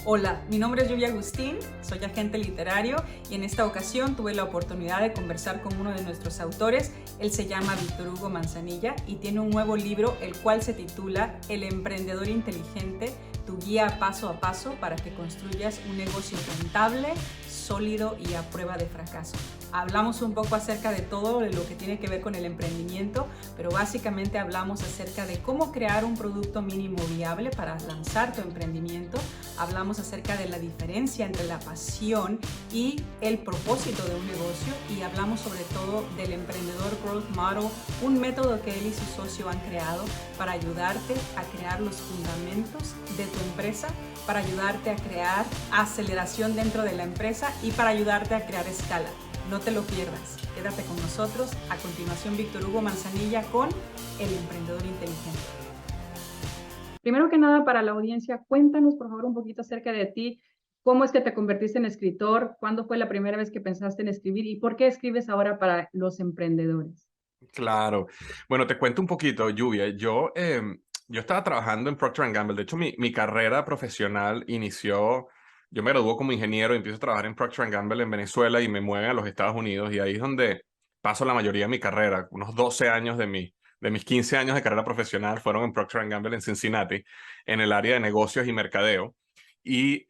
Hola, mi nombre es Lluvia Agustín, soy agente literario y en esta ocasión tuve la oportunidad de conversar con uno de nuestros autores. Él se llama Víctor Hugo Manzanilla y tiene un nuevo libro, el cual se titula El emprendedor inteligente, tu guía paso a paso para que construyas un negocio rentable, sólido y a prueba de fracaso. Hablamos un poco acerca de todo de lo que tiene que ver con el emprendimiento, pero básicamente hablamos acerca de cómo crear un producto mínimo viable para lanzar tu emprendimiento. Hablamos acerca de la diferencia entre la pasión y el propósito de un negocio y hablamos sobre todo del emprendedor Growth Model, un método que él y su socio han creado para ayudarte a crear los fundamentos de tu empresa, para ayudarte a crear aceleración dentro de la empresa y para ayudarte a crear escala. No te lo pierdas. Quédate con nosotros. A continuación, Víctor Hugo Manzanilla con El emprendedor inteligente. Primero que nada, para la audiencia, cuéntanos por favor un poquito acerca de ti. ¿Cómo es que te convertiste en escritor? ¿Cuándo fue la primera vez que pensaste en escribir? ¿Y por qué escribes ahora para los emprendedores? Claro. Bueno, te cuento un poquito, Lluvia. Yo estaba trabajando en Procter Gamble. De hecho, mi carrera profesional inició, yo me gradué como ingeniero y empiezo a trabajar en Procter Gamble en Venezuela y me mueven a los Estados Unidos y ahí es donde paso la mayoría de mi carrera. Unos 12 años de mis 15 años de carrera profesional fueron en Procter Gamble en Cincinnati, en el área de negocios y mercadeo. Y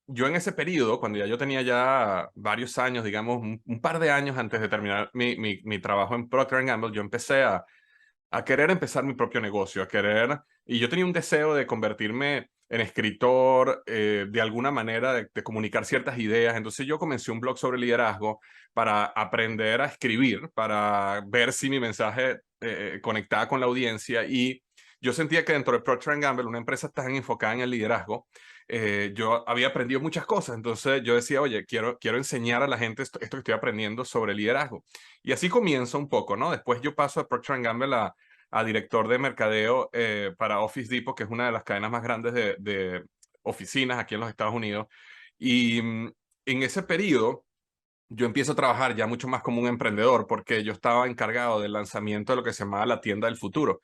yo en ese periodo, cuando ya yo tenía ya varios años, digamos, un par de años antes de terminar mi trabajo en Procter Gamble, yo empecé a querer empezar mi propio negocio, y yo tenía un deseo de convertirme en escritor, de alguna manera, de comunicar ciertas ideas. Entonces yo comencé un blog sobre liderazgo para aprender a escribir, para ver si mi mensaje conectaba con la audiencia. Y yo sentía que dentro de Procter Gamble, una empresa tan enfocada en el liderazgo, yo había aprendido muchas cosas. Entonces yo decía, oye, quiero enseñar a la gente esto que estoy aprendiendo sobre liderazgo. Y así comienza un poco, ¿no? Después yo paso de Procter Gamble a director de mercadeo para Office Depot, que es una de las cadenas más grandes de oficinas aquí en los Estados Unidos. Y en ese periodo yo empiezo a trabajar ya mucho más como un emprendedor porque yo estaba encargado del lanzamiento de lo que se llamaba la tienda del futuro.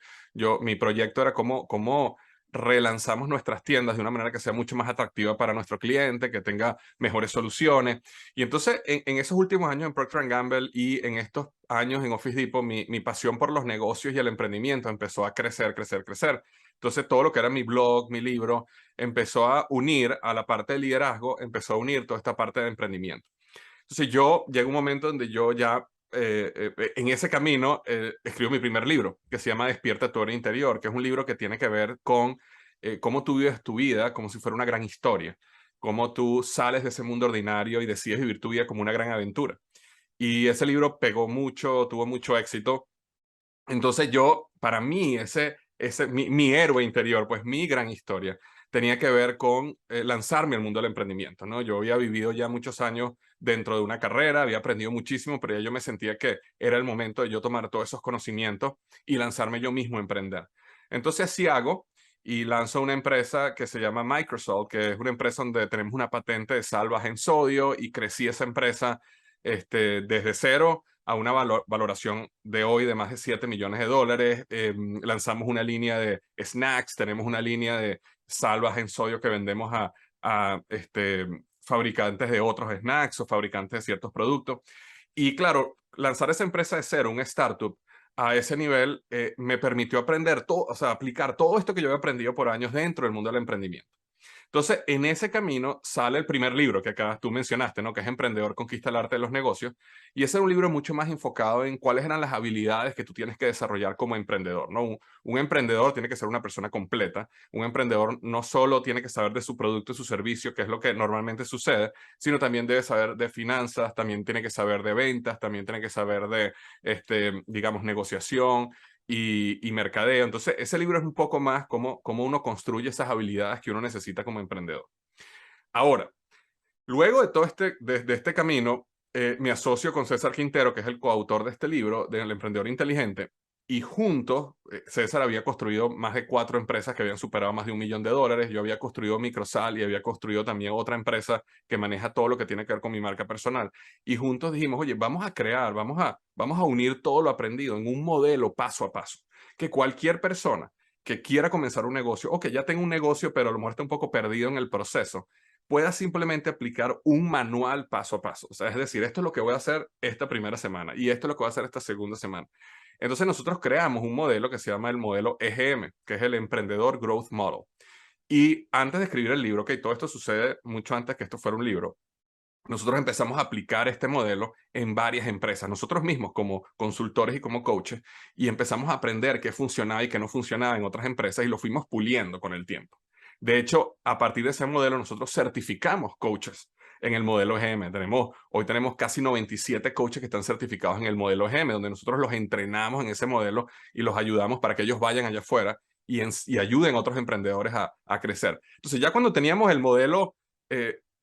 Mi proyecto era cómo relanzamos nuestras tiendas de una manera que sea mucho más atractiva para nuestro cliente, que tenga mejores soluciones. Y entonces, en esos últimos años en Procter Gamble y en estos años en Office Depot, mi pasión por los negocios y el emprendimiento empezó a crecer, crecer, crecer. Entonces, todo lo que era mi blog, mi libro, empezó a unir a la parte de liderazgo, empezó a unir toda esta parte de emprendimiento. Entonces yo llega un momento donde yo ya en ese camino escribo mi primer libro que se llama Despierta tu hora interior, que es un libro que tiene que ver con cómo tú vives tu vida como si fuera una gran historia, cómo tú sales de ese mundo ordinario y decides vivir tu vida como una gran aventura. Y ese libro pegó mucho, tuvo mucho éxito. Entonces yo, para mí, mi héroe interior, pues mi gran historia, tenía que ver con lanzarme al mundo del emprendimiento, ¿no? Yo había vivido ya muchos años dentro de una carrera, había aprendido muchísimo, pero ya yo me sentía que era el momento de yo tomar todos esos conocimientos y lanzarme yo mismo a emprender. Entonces así hago y lanzo una empresa que se llama Microsoft, que es una empresa donde tenemos una patente de sal baja en sodio y crecí esa empresa desde cero a una valoración de hoy de más de $7 millones. Lanzamos una línea de snacks, tenemos una línea de salvas en sodio que vendemos a fabricantes de otros snacks o fabricantes de ciertos productos. Y claro, lanzar esa empresa de cero, un startup, a ese nivel me permitió aprender todo, o sea, aplicar todo esto que yo he aprendido por años dentro del mundo del emprendimiento. Entonces, en ese camino sale el primer libro que acá tú mencionaste, ¿no? Que es Emprendedor Conquista el Arte de los Negocios. Y ese es un libro mucho más enfocado en cuáles eran las habilidades que tú tienes que desarrollar como emprendedor, ¿no? Un emprendedor tiene que ser una persona completa. Un emprendedor no solo tiene que saber de su producto y su servicio, que es lo que normalmente sucede, sino también debe saber de finanzas, también tiene que saber de ventas, también tiene que saber de, digamos, negociación y mercadeo. Entonces, ese libro es un poco más cómo uno construye esas habilidades que uno necesita como emprendedor. Ahora, luego de todo de este camino, me asocio con César Quintero, que es el coautor de este libro, del Emprendedor Inteligente, y juntos, César había construido más de 4 empresas que habían superado más de $1 millón. Yo había construido Microsal y había construido también otra empresa que maneja todo lo que tiene que ver con mi marca personal. Y juntos dijimos, oye, vamos a crear, vamos a unir todo lo aprendido en un modelo paso a paso, que cualquier persona que quiera comenzar un negocio o que ya tenga un negocio, pero a lo mejor está un poco perdido en el proceso, pueda simplemente aplicar un manual paso a paso. O sea, es decir, esto es lo que voy a hacer esta primera semana y esto es lo que voy a hacer esta segunda semana. Entonces nosotros creamos un modelo que se llama el modelo EGM, que es el Emprendedor Growth Model. Y antes de escribir el libro, que todo esto sucede mucho antes que esto fuera un libro, nosotros empezamos a aplicar este modelo en varias empresas, nosotros mismos como consultores y como coaches, y empezamos a aprender qué funcionaba y qué no funcionaba en otras empresas y lo fuimos puliendo con el tiempo. De hecho, a partir de ese modelo, nosotros certificamos coaches en el modelo EGM. Hoy tenemos casi 97 coaches que están certificados en el modelo EGM, donde nosotros los entrenamos en ese modelo y los ayudamos para que ellos vayan allá afuera y ayuden a otros emprendedores a crecer. Entonces, ya cuando teníamos el modelo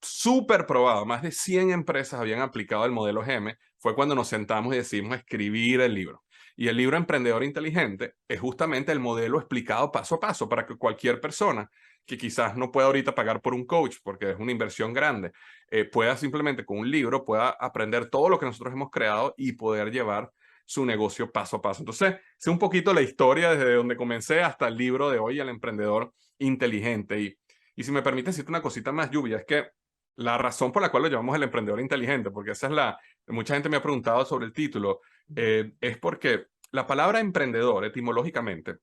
súper probado, más de 100 empresas habían aplicado el modelo GM, fue cuando nos sentamos y decidimos escribir el libro. Y el libro Emprendedor Inteligente es justamente el modelo explicado paso a paso para que cualquier persona que quizás no pueda ahorita pagar por un coach porque es una inversión grande, pueda simplemente con un libro, pueda aprender todo lo que nosotros hemos creado y poder llevar su negocio paso a paso. Entonces, sé un poquito la historia desde donde comencé hasta el libro de hoy, El Emprendedor Inteligente. Y si me permite decirte una cosita más, Lluvia, es que la razón por la cual lo llamamos el emprendedor inteligente, porque esa es mucha gente me ha preguntado sobre el título, es porque la palabra emprendedor etimológicamente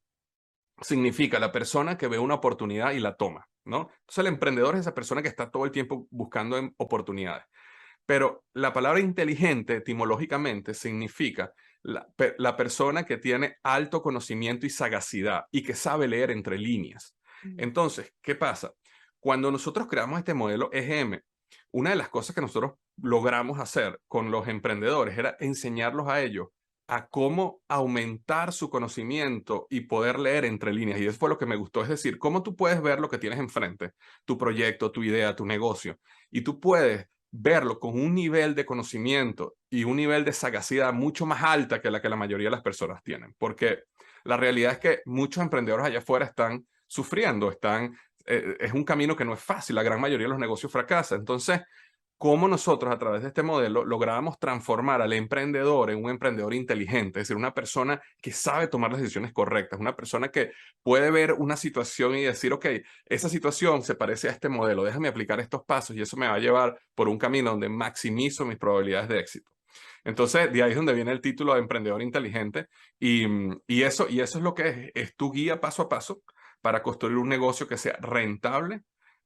significa la persona que ve una oportunidad y la toma, ¿no? Entonces el emprendedor es esa persona que está todo el tiempo buscando oportunidades. Pero la palabra inteligente etimológicamente significa la persona que tiene alto conocimiento y sagacidad y que sabe leer entre líneas. Entonces, ¿qué pasa? Cuando nosotros creamos este modelo EGM, una de las cosas que nosotros logramos hacer con los emprendedores era enseñarlos a ellos a cómo aumentar su conocimiento y poder leer entre líneas. Y eso fue lo que me gustó, es decir, cómo tú puedes ver lo que tienes enfrente, tu proyecto, tu idea, tu negocio, y tú puedes verlo con un nivel de conocimiento y un nivel de sagacidad mucho más alta que la mayoría de las personas tienen. Porque la realidad es que muchos emprendedores allá afuera están sufriendo, es un camino que no es fácil, la gran mayoría de los negocios fracasan. Entonces, cómo nosotros a través de este modelo lográbamos transformar al emprendedor en un emprendedor inteligente, es decir, una persona que sabe tomar las decisiones correctas, una persona que puede ver una situación y decir, ok, esa situación se parece a este modelo, déjame aplicar estos pasos y eso me va a llevar por un camino donde maximizo mis probabilidades de éxito. Entonces, de ahí es donde viene el título de emprendedor inteligente y eso es lo que es tu guía paso a paso para construir un negocio que sea rentable,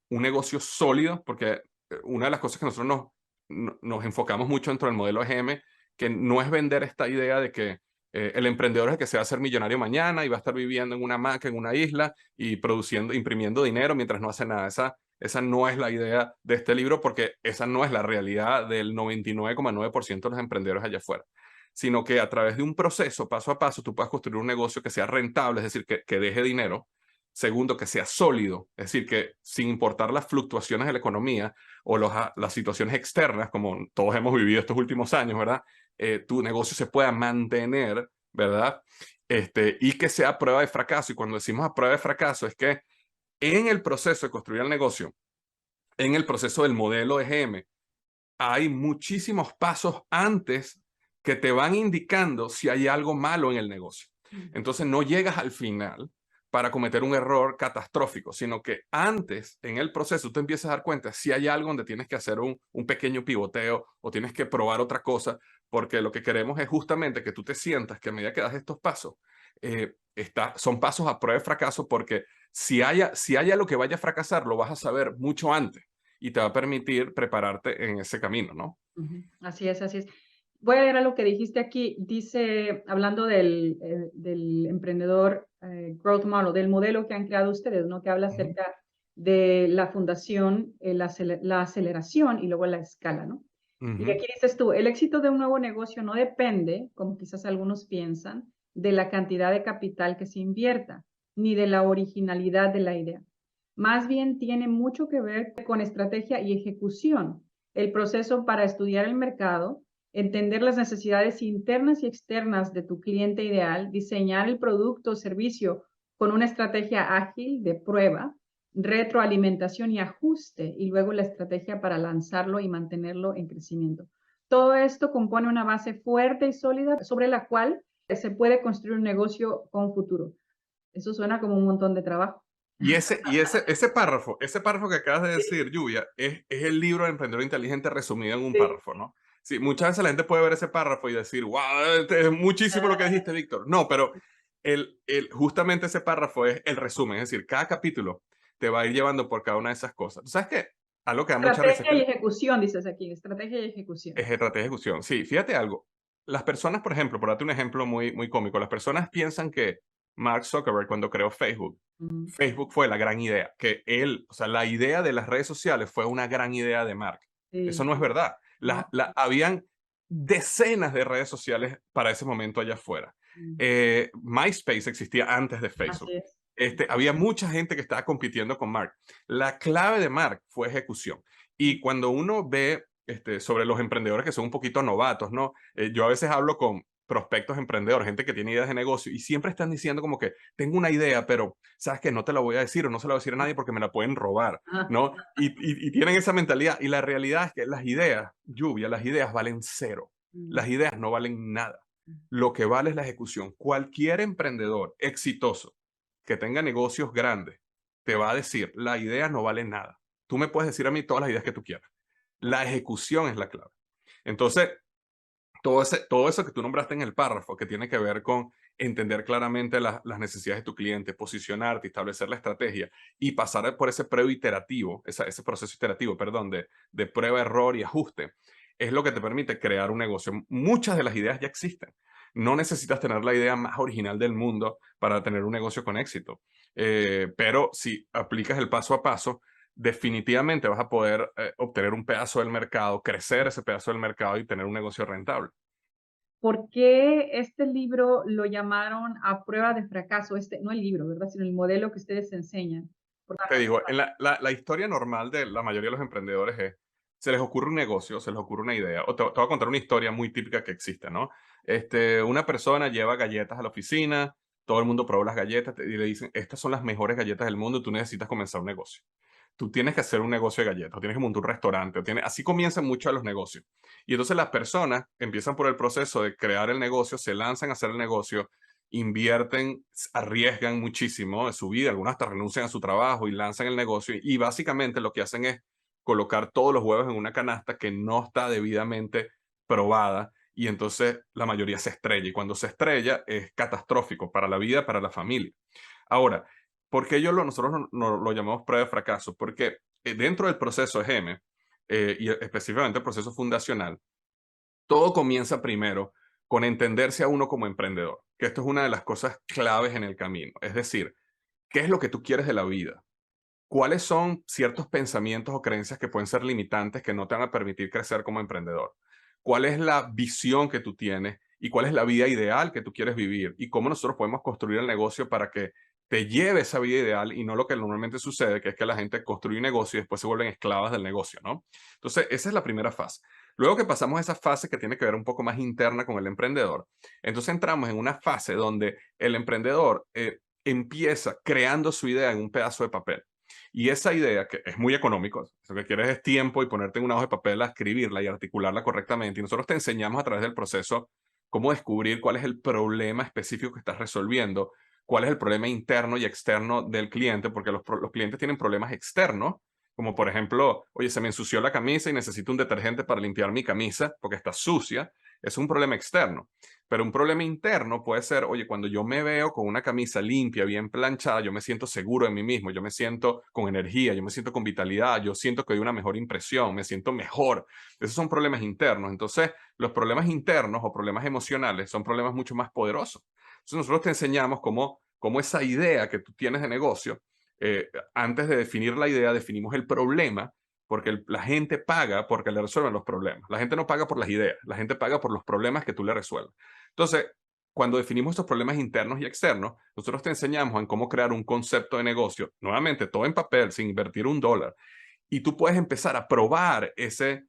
un negocio sólido, porque una de las cosas que nosotros nos enfocamos mucho dentro del modelo EGM, que no es vender esta idea de que el emprendedor es el que se va a hacer millonario mañana y va a estar viviendo en una hamaca, en una isla y produciendo, imprimiendo dinero mientras no hace nada. Esa no es la idea de este libro porque esa no es la realidad del 99,9% de los emprendedores allá afuera, sino que a través de un proceso, paso a paso, tú puedas construir un negocio que sea rentable, es decir, que deje dinero. Segundo, que sea sólido, es decir, que sin importar las fluctuaciones de la economía o las situaciones externas, como todos hemos vivido estos últimos años, ¿verdad? Tu negocio se pueda mantener, ¿verdad? Y que sea a prueba de fracaso. Y cuando decimos a prueba de fracaso es que en el proceso de construir el negocio, en el proceso del modelo EGM, hay muchísimos pasos antes que te van indicando si hay algo malo en el negocio. Entonces no llegas al final para cometer un error catastrófico, sino que antes, en el proceso, tú empiezas a dar cuenta si hay algo donde tienes que hacer un pequeño pivoteo o tienes que probar otra cosa, porque lo que queremos es justamente que tú te sientas que a medida que das estos pasos, son pasos a prueba de fracaso, porque si haya lo que vaya a fracasar, lo vas a saber mucho antes y te va a permitir prepararte en ese camino, ¿no? Así es, así es. Voy a leer a lo que dijiste aquí. Dice, hablando del emprendedor Growth Model, del modelo que han creado ustedes, ¿no? Que habla acerca de la fundación, la aceleración y luego la escala, ¿no? Y aquí dices tú, el éxito de un nuevo negocio no depende, como quizás algunos piensan, de la cantidad de capital que se invierta, ni de la originalidad de la idea. Más bien tiene mucho que ver con estrategia y ejecución, el proceso para estudiar el mercado, entender las necesidades internas y externas de tu cliente ideal, diseñar el producto o servicio con una estrategia ágil de prueba, retroalimentación y ajuste, y luego la estrategia para lanzarlo y mantenerlo en crecimiento. Todo esto compone una base fuerte y sólida sobre la cual se puede construir un negocio con futuro. Eso suena como un montón de trabajo. Ese párrafo que acabas de Sí, decir, Lluvia, es el libro de Emprendedor Inteligente resumido en un sí. párrafo, ¿no? Sí, muchas veces la gente puede ver ese párrafo y decir, wow, es muchísimo lo que Ah, dijiste, Víctor. No, pero justamente ese párrafo es el resumen, es decir, cada capítulo te va a ir llevando por cada una de esas cosas. ¿Tú sabes qué? Algo que da mucha risa es estrategia que y ejecución, dices aquí, estrategia y ejecución. es estrategia de ejecución. Sí, fíjate algo. Las personas, por ejemplo, por darte un ejemplo muy, muy cómico, las personas piensan que Mark Zuckerberg, cuando creó Facebook, Ujú. Facebook fue la gran idea, que él, o sea, la idea de las redes sociales fue una gran idea de Mark. Eso Sí, no es verdad. no. Habían decenas de redes sociales para ese momento allá afuera. Mm, MySpace existía antes de así Facebook. es. Había mucha gente que estaba compitiendo con Mark. La clave de Mark fue ejecución. Y cuando uno ve sobre los emprendedores que son un poquito novatos, ¿no? Yo a veces hablo con prospectos emprendedores, gente que tiene ideas de negocio y siempre están diciendo como que tengo una idea, pero sabes que no te la voy a decir o no se la voy a decir a nadie porque me la pueden robar, Ajá. ¿no? Y tienen esa mentalidad y la realidad es que las ideas, Lluvia, las ideas valen cero. Mm, Las ideas no valen nada. mm. Lo que vale es la ejecución. Cualquier emprendedor exitoso que tenga negocios grandes te va a decir, la idea no vale nada. Tú me puedes decir a mí todas las ideas que tú quieras. La ejecución es la clave. Entonces, todo eso que tú nombraste en el párrafo, que tiene que ver con entender claramente las necesidades de tu cliente, posicionarte, establecer la estrategia y pasar por ese previo iterativo, ese proceso iterativo, perdón, de prueba, error y ajuste, es lo que te permite crear un negocio. Muchas de las ideas ya existen. No necesitas tener la idea más original del mundo para tener un negocio con éxito. Pero si aplicas el paso a paso, definitivamente vas a poder obtener un pedazo del mercado, crecer ese pedazo del mercado y tener un negocio rentable. ¿Por qué este libro lo llamaron a prueba de fracaso? Este, no el libro, ¿verdad? Sino el modelo que ustedes enseñan. Por Te digo, en la historia normal de la mayoría de los emprendedores es, se les ocurre un negocio, se les ocurre una idea, o te voy a contar una historia muy típica que existe, ¿no? Una persona lleva galletas a la oficina, todo el mundo prueba las galletas y le dicen, estas son las mejores galletas del mundo, tú necesitas comenzar un negocio. Tú tienes que hacer un negocio de galletas, o tienes que montar un restaurante, así comienzan muchos de los negocios. Y entonces las personas empiezan por el proceso de crear el negocio, se lanzan a hacer el negocio, invierten, arriesgan muchísimo en su vida, algunas hasta renuncian a su trabajo y lanzan el negocio y básicamente lo que hacen es colocar todos los huevos en una canasta que no está debidamente probada y entonces la mayoría se estrella y cuando se estrella es catastrófico para la vida, para la familia. Ahora, ¿por qué nosotros lo llamamos prueba de fracaso? Porque dentro del proceso EGM, y específicamente el proceso fundacional, todo comienza primero con entenderse a uno como emprendedor, que esto es una de las cosas claves en el camino. Es decir, ¿qué es lo que tú quieres de la vida? ¿Cuáles son ciertos pensamientos o creencias que pueden ser limitantes que no te van a permitir crecer como emprendedor? ¿Cuál es la visión que tú tienes y cuál es la vida ideal que tú quieres vivir? Y cómo nosotros podemos construir el negocio para que te lleve esa vida ideal y no lo que normalmente sucede, que es que la gente construye un negocio y después se vuelven esclavas del negocio, ¿no? Entonces, esa es la primera fase. Luego que pasamos a esa fase que tiene que ver un poco más interna con el emprendedor, entonces entramos en una fase donde el emprendedor empieza creando su idea en un pedazo de papel. Y esa idea, que es muy económico, lo que quieres es tiempo y ponerte en una hoja de papel a escribirla y articularla correctamente. Y nosotros te enseñamos a través del proceso cómo descubrir cuál es el problema específico que estás resolviendo, cuál es el problema interno y externo del cliente, porque los clientes tienen problemas externos, como por ejemplo, oye, se me ensució la camisa y necesito un detergente para limpiar mi camisa porque está sucia. Es un problema externo. Pero un problema interno puede ser, oye, cuando yo me veo con una camisa limpia, bien planchada, yo me siento seguro de mí mismo, yo me siento con energía, yo me siento con vitalidad, yo siento que doy una mejor impresión, me siento mejor. Esos son problemas internos. Entonces, los problemas internos o problemas emocionales son problemas mucho más poderosos. Entonces, nosotros te enseñamos cómo esa idea que tú tienes de negocio, antes de definir la idea, definimos el problema porque la gente paga porque le resuelven los problemas. La gente no paga por las ideas, la gente paga por los problemas que tú le resuelves. Entonces, cuando definimos estos problemas internos y externos, nosotros te enseñamos en cómo crear un concepto de negocio, nuevamente todo en papel, sin invertir un dólar, y tú puedes empezar a probar ese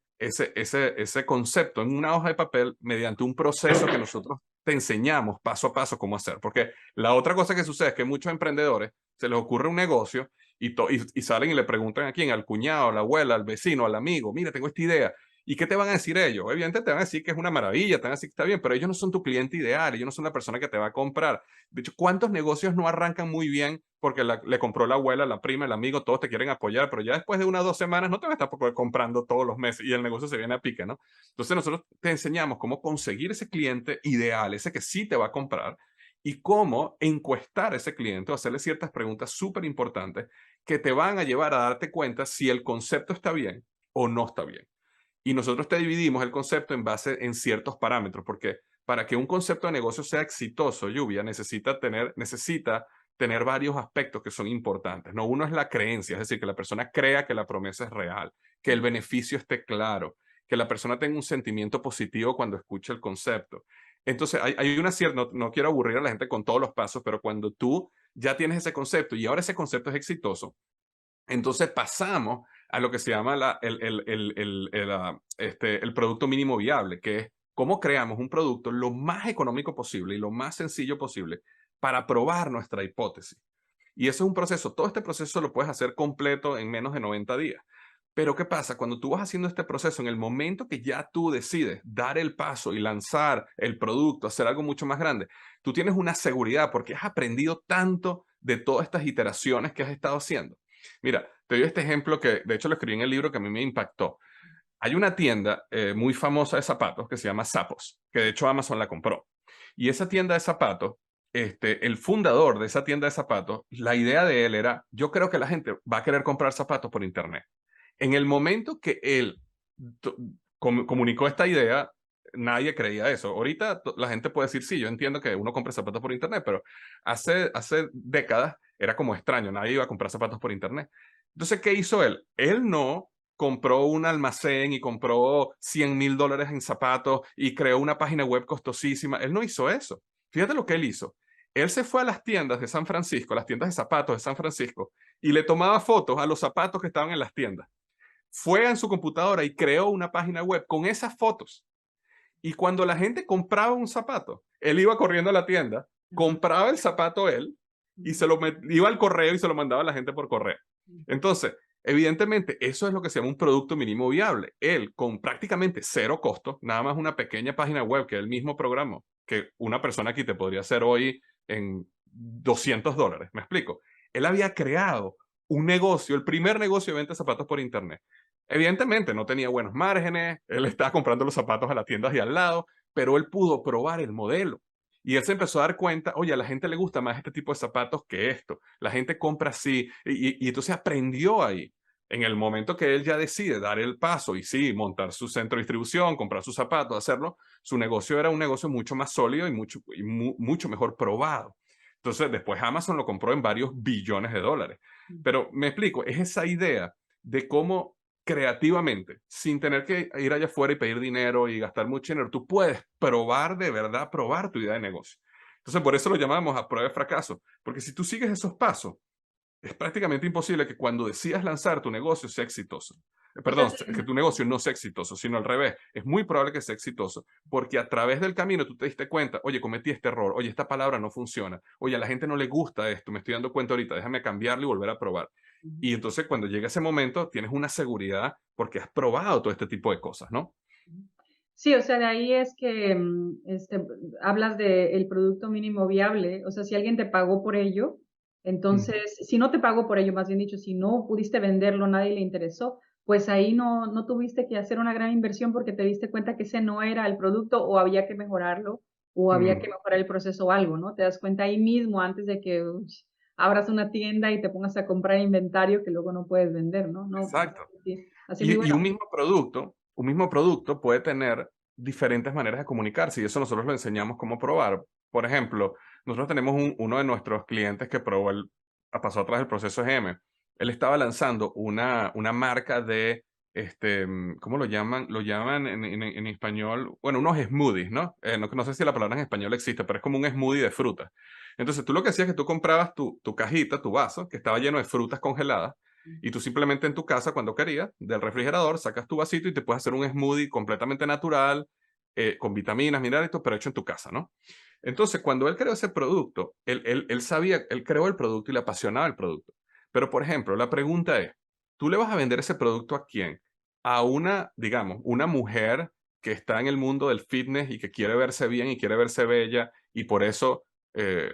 concepto en una hoja de papel mediante un proceso que nosotros te enseñamos paso a paso cómo hacer. Porque la otra cosa que sucede es que muchos emprendedores se les ocurre un negocio y salen y le preguntan a quién, al cuñado, a la abuela, al vecino, al amigo, mira, tengo esta idea. ¿Y qué te van a decir ellos? Evidentemente te van a decir que es una maravilla, te van a decir que está bien, pero ellos no son tu cliente ideal, ellos no son la persona que te va a comprar. De hecho, ¿cuántos negocios no arrancan muy bien porque le compró la abuela, la prima, el amigo, todos te quieren apoyar, pero ya después de 1 o 2 semanas no te van a estar comprando todos los meses y el negocio se viene a pique, ¿no? Entonces nosotros te enseñamos cómo conseguir ese cliente ideal, ese que sí te va a comprar, y cómo encuestar a ese cliente o hacerle ciertas preguntas súper importantes que te van a llevar a darte cuenta si el concepto está bien o no está bien. Y nosotros te dividimos el concepto en base en ciertos parámetros, porque para que un concepto de negocio sea exitoso, Lluvia, necesita tener varios aspectos que son importantes, ¿no? Uno es la creencia, es decir, que la persona crea que la promesa es real, que el beneficio esté claro, que la persona tenga un sentimiento positivo cuando escucha el concepto. Entonces, hay una cierta, no quiero aburrir a la gente con todos los pasos, pero cuando tú ya tienes ese concepto y ahora ese concepto es exitoso, entonces pasamos a lo que se llama el producto mínimo viable, que es cómo creamos un producto lo más económico posible y lo más sencillo posible para probar nuestra hipótesis. Y eso es un proceso, todo este proceso lo puedes hacer completo en menos de 90 días. Pero ¿qué pasa? Cuando tú vas haciendo este proceso, en el momento que ya tú decides dar el paso y lanzar el producto, hacer algo mucho más grande, tú tienes una seguridad porque has aprendido tanto de todas estas iteraciones que has estado haciendo. Mira, te doy este ejemplo que de hecho lo escribí en el libro que a mí me impactó. Hay una tienda muy famosa de zapatos que se llama Zappos, que de hecho Amazon la compró. Y esa tienda de zapatos, el fundador de esa tienda de zapatos, la idea de él era, yo creo que la gente va a querer comprar zapatos por internet. En el momento que él comunicó esta idea, nadie creía eso. Ahorita la gente puede decir, sí, yo entiendo que uno compra zapatos por internet, pero hace décadas era como extraño, nadie iba a comprar zapatos por internet. Entonces, ¿qué hizo él? Él no compró un almacén y compró $100,000 en zapatos y creó una página web costosísima. Él no hizo eso. Fíjate lo que él hizo. Él se fue a las tiendas de San Francisco, las tiendas de zapatos de San Francisco, y le tomaba fotos a los zapatos que estaban en las tiendas. Fue en su computadora y creó una página web con esas fotos. Y cuando la gente compraba un zapato, él iba corriendo a la tienda, compraba el zapato él y iba al correo y se lo mandaba a la gente por correo. Entonces, evidentemente, eso es lo que se llama un producto mínimo viable. Él, con prácticamente cero costo, nada más una pequeña página web que él mismo programó, que una persona aquí te podría hacer hoy en $200. ¿Me explico? Él había creado un negocio, el primer negocio de venta de zapatos por internet. Evidentemente no tenía buenos márgenes, él estaba comprando los zapatos a las tiendas de al lado, pero él pudo probar el modelo. Y él se empezó a dar cuenta, oye, a la gente le gusta más este tipo de zapatos que esto. La gente compra así. Y entonces aprendió ahí. En el momento que él ya decide dar el paso y sí, montar su centro de distribución, comprar sus zapatos, hacerlo, su negocio era un negocio mucho más sólido y mucho mejor probado. Entonces después Amazon lo compró en varios billones de dólares. Pero me explico, es esa idea de cómo creativamente, sin tener que ir allá afuera y pedir dinero y gastar mucho dinero, tú puedes probar de verdad, probar tu idea de negocio. Entonces, por eso lo llamamos a prueba de fracaso, porque si tú sigues esos pasos, es prácticamente imposible que cuando decidas lanzar tu negocio sea exitoso. O sea, Perdón, que tu negocio no sea exitoso, sino al revés. Es muy probable que sea exitoso, porque a través del camino tú te diste cuenta, oye, cometí este error, oye, esta palabra no funciona, oye, a la gente no le gusta esto, me estoy dando cuenta ahorita, déjame cambiarlo y volver a probar. Y entonces cuando llega ese momento, tienes una seguridad porque has probado todo este tipo de cosas, ¿no? Sí, o sea, de ahí es que hablas del producto mínimo viable. O sea, si alguien te pagó por ello, entonces, si no te pagó por ello, más bien dicho, si no pudiste venderlo, nadie le interesó, pues ahí no tuviste que hacer una gran inversión porque te diste cuenta que ese no era el producto o había que mejorarlo o había que mejorar el proceso o algo, ¿no? Te das cuenta ahí mismo antes de que abras una tienda y te pongas a comprar inventario que luego no puedes vender, ¿no? No, Exacto. sí, así muy Y bueno. un mismo producto puede tener diferentes maneras de comunicarse y eso nosotros lo enseñamos cómo probar. Por ejemplo, nosotros tenemos uno de nuestros clientes que probó pasó atrás del proceso GM. Él estaba lanzando una marca de, ¿cómo lo llaman? Lo llaman en español, bueno, unos smoothies, ¿no? No sé si la palabra en español existe, pero es como un smoothie de frutas. Entonces, tú lo que hacías es que tú comprabas tu cajita, tu vaso, que estaba lleno de frutas congeladas, y tú simplemente en tu casa, cuando querías, del refrigerador, sacas tu vasito y te puedes hacer un smoothie completamente natural, con vitaminas, minerales, pero hecho en tu casa, ¿no? Entonces, cuando él creó ese producto, él sabía, él creó el producto y le apasionaba el producto. Pero, por ejemplo, la pregunta es, ¿tú le vas a vender ese producto a quién? a una, digamos, una mujer que está en el mundo del fitness y que quiere verse bien y quiere verse bella y por eso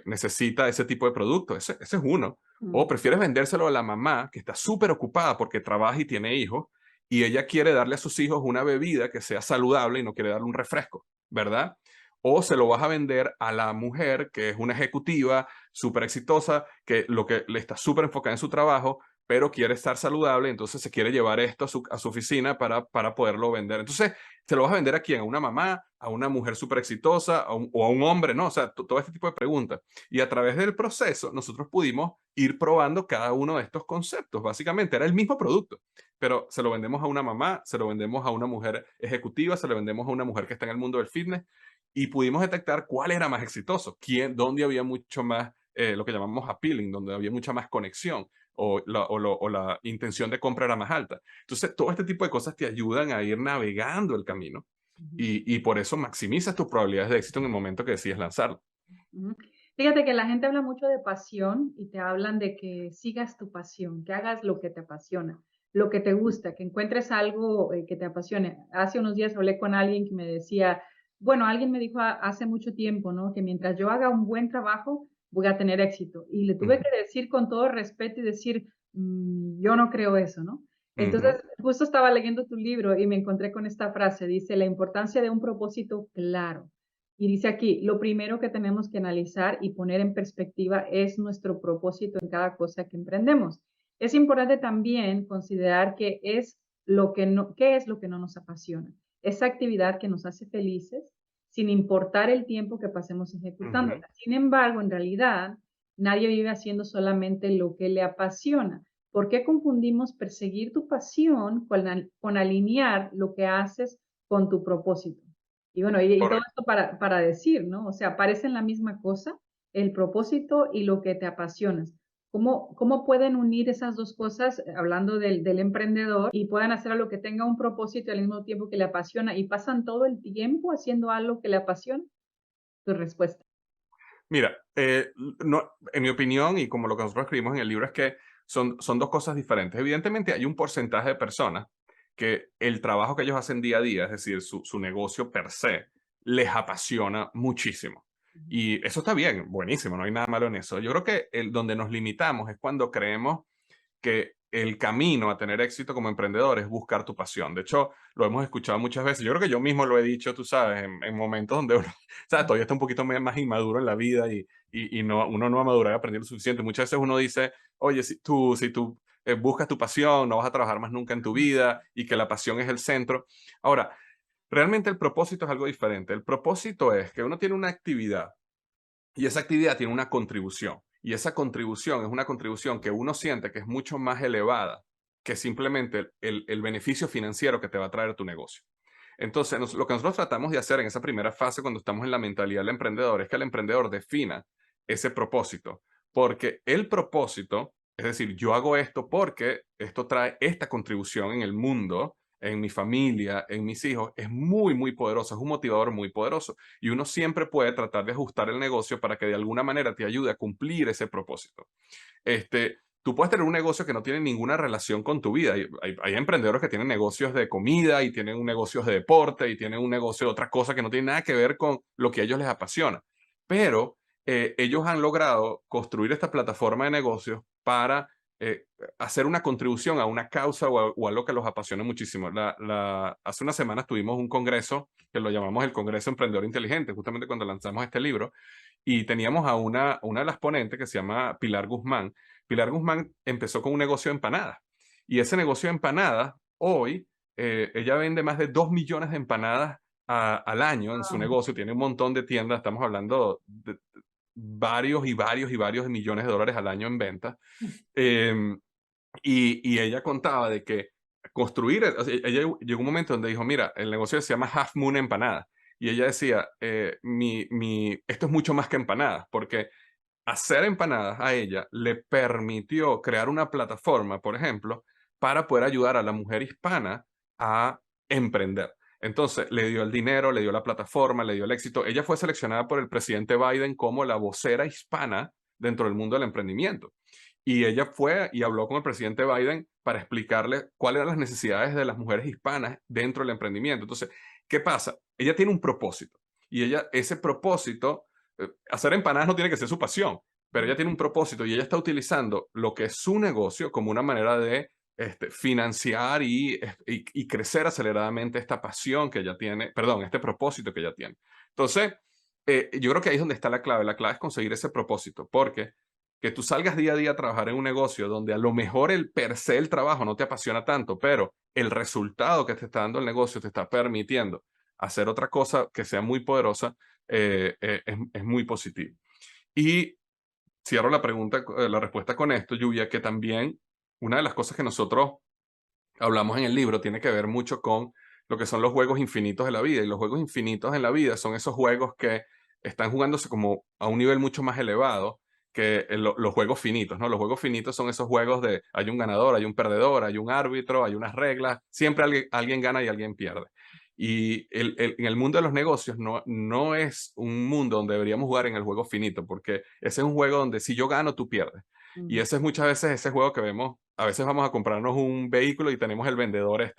necesita ese tipo de producto? Ese es uno. O Mm. prefieres vendérselo a la mamá que está súper ocupada porque trabaja y tiene hijos y ella quiere darle a sus hijos una bebida que sea saludable y no quiere darle un refresco, ¿verdad? O se lo vas a vender a la mujer que es una ejecutiva súper exitosa, que lo que le está súper enfocada en su trabajo, pero quiere estar saludable, entonces se quiere llevar esto a su oficina para poderlo vender. Entonces, ¿se lo vas a vender a quién? ¿A una mamá? ¿A una mujer súper exitosa? ¿O a un hombre? No, o sea, todo este tipo de preguntas. Y a través del proceso, nosotros pudimos ir probando cada uno de estos conceptos. Básicamente, era el mismo producto, pero se lo vendemos a una mamá, se lo vendemos a una mujer ejecutiva, se lo vendemos a una mujer que está en el mundo del fitness, y pudimos detectar cuál era más exitoso, dónde había mucho más, lo que llamamos appealing, donde había mucha más conexión o la intención de compra era más alta. Entonces, todo este tipo de cosas te ayudan a ir navegando el camino Ujú. y por eso maximizas tus probabilidades de éxito en el momento que decides lanzarlo. Ujú. Fíjate que la gente habla mucho de pasión y te hablan de que sigas tu pasión, que hagas lo que te apasiona, lo que te gusta, que encuentres algo que te apasione. Hace unos días hablé con alguien que me decía, bueno, alguien me dijo hace mucho tiempo, ¿no? Que mientras yo haga un buen trabajo, voy a tener éxito. Y le tuve Ujú, que decir con todo respeto y decir, yo no creo eso, ¿no? ujú, Entonces, justo estaba leyendo tu libro y me encontré con esta frase, dice, la importancia de un propósito claro. Y dice aquí, lo primero que tenemos que analizar y poner en perspectiva es nuestro propósito en cada cosa que emprendemos. Es importante también considerar qué es lo que no nos apasiona. Esa actividad que nos hace felices, sin importar el tiempo que pasemos ujú. ejecutándola. Sin embargo, en realidad, nadie vive haciendo solamente lo que le apasiona. ¿Por qué confundimos perseguir tu pasión con alinear lo que haces con tu propósito? Y bueno, y todo Correcto. esto para decir, ¿no? O sea, parecen la misma cosa, el propósito y lo que te apasionas. ¿Cómo pueden unir esas dos cosas, hablando del emprendedor, y puedan hacer algo que tenga un propósito y al mismo tiempo que le apasiona, y pasan todo el tiempo haciendo algo que le apasiona? Tu respuesta. Mira, no, en mi opinión y como lo que nosotros escribimos en el libro es que son dos cosas diferentes. Evidentemente hay un porcentaje de personas que el trabajo que ellos hacen día a día, es decir, su negocio per se, les apasiona muchísimo. Ujú. Y eso está bien, buenísimo, no hay nada malo en eso. Yo creo que donde nos limitamos es cuando creemos que el camino a tener éxito como emprendedor es buscar tu pasión. De hecho, lo hemos escuchado muchas veces. Yo creo que yo mismo lo he dicho, tú sabes, en momentos donde uno, ¿sabes? Todavía está un poquito más inmaduro en la vida y no, uno no ha madurado y aprendido lo suficiente. Muchas veces uno dice, oye, si tú buscas tu pasión, no vas a trabajar más nunca en tu vida y que la pasión es el centro. Ahora, realmente el propósito es algo diferente. El propósito es que uno tiene una actividad y esa actividad tiene una contribución. Y esa contribución es una contribución que uno siente que es mucho más elevada que simplemente el beneficio financiero que te va a traer tu negocio. Entonces, lo que nosotros tratamos de hacer en esa primera fase, cuando estamos en la mentalidad del emprendedor, es que el emprendedor defina ese propósito. Porque el propósito, es decir, yo hago esto porque esto trae esta contribución en el mundo, en mi familia, en mis hijos, es muy, muy poderoso, es un motivador muy poderoso. Y uno siempre puede tratar de ajustar el negocio para que de alguna manera te ayude a cumplir ese propósito. Tú puedes tener un negocio que no tiene ninguna relación con tu vida. Hay emprendedores que tienen negocios de comida y tienen un negocio de deporte y tienen un negocio de otra cosa que no tiene nada que ver con lo que a ellos les apasiona. Pero ellos han logrado construir esta plataforma de negocios para hacer una contribución a una causa o a lo que los apasiona muchísimo. Hace unas semanas tuvimos un congreso que lo llamamos el Congreso Emprendedor Inteligente, justamente cuando lanzamos este libro, y teníamos a una de las ponentes que se llama Pilar Guzmán. Pilar Guzmán empezó con un negocio de empanadas y ese negocio de empanadas hoy ella vende más de 2 millones de empanadas al año en su Guau. negocio, tiene un montón de tiendas, estamos hablando de varios y varios y varios millones de dólares al año en venta. Em, y ella contaba de que construir, o sea, ella llegó un momento donde dijo, mira, el negocio se llama Half Moon Empanada. Y ella decía, esto es mucho más que empanadas, porque hacer empanadas a ella le permitió crear una plataforma, por ejemplo, para poder ayudar a la mujer hispana a emprender. Entonces, le dio el dinero, le dio la plataforma, le dio el éxito. Ella fue seleccionada por el presidente Biden como la vocera hispana dentro del mundo del emprendimiento. Y ella fue y habló con el presidente Biden para explicarle cuáles eran las necesidades de las mujeres hispanas dentro del emprendimiento. Entonces, ¿qué pasa? Ella tiene un propósito y ese propósito, hacer empanadas no tiene que ser su pasión, pero ella tiene un propósito y ella está utilizando lo que es su negocio como una manera de financiar y crecer aceleradamente esta pasión que ella tiene, perdón, este propósito que ella tiene. Entonces, yo creo que ahí es donde está la clave. La clave es conseguir ese propósito, porque que tú salgas día a día a trabajar en un negocio donde a lo mejor el per se el trabajo no te apasiona tanto, pero el resultado que te está dando el negocio te está permitiendo hacer otra cosa que sea muy poderosa, es muy positivo. Y cierro la pregunta, la respuesta con esto, Lluvia, que también una de las cosas que nosotros hablamos en el libro tiene que ver mucho con lo que son los juegos infinitos de la vida. Y los juegos infinitos en la vida son esos juegos que están jugándose como a un nivel mucho más elevado que los juegos finitos, ¿no? Los juegos finitos son esos juegos de hay un ganador, hay un perdedor, hay un árbitro, hay unas reglas, siempre alguien gana y alguien pierde. Y en el mundo de los negocios no es un mundo donde deberíamos jugar en el juego finito, porque ese es un juego donde si yo gano, tú pierdes. Y ese es muchas veces ese juego que vemos. A veces vamos a comprarnos un vehículo y tenemos el vendedor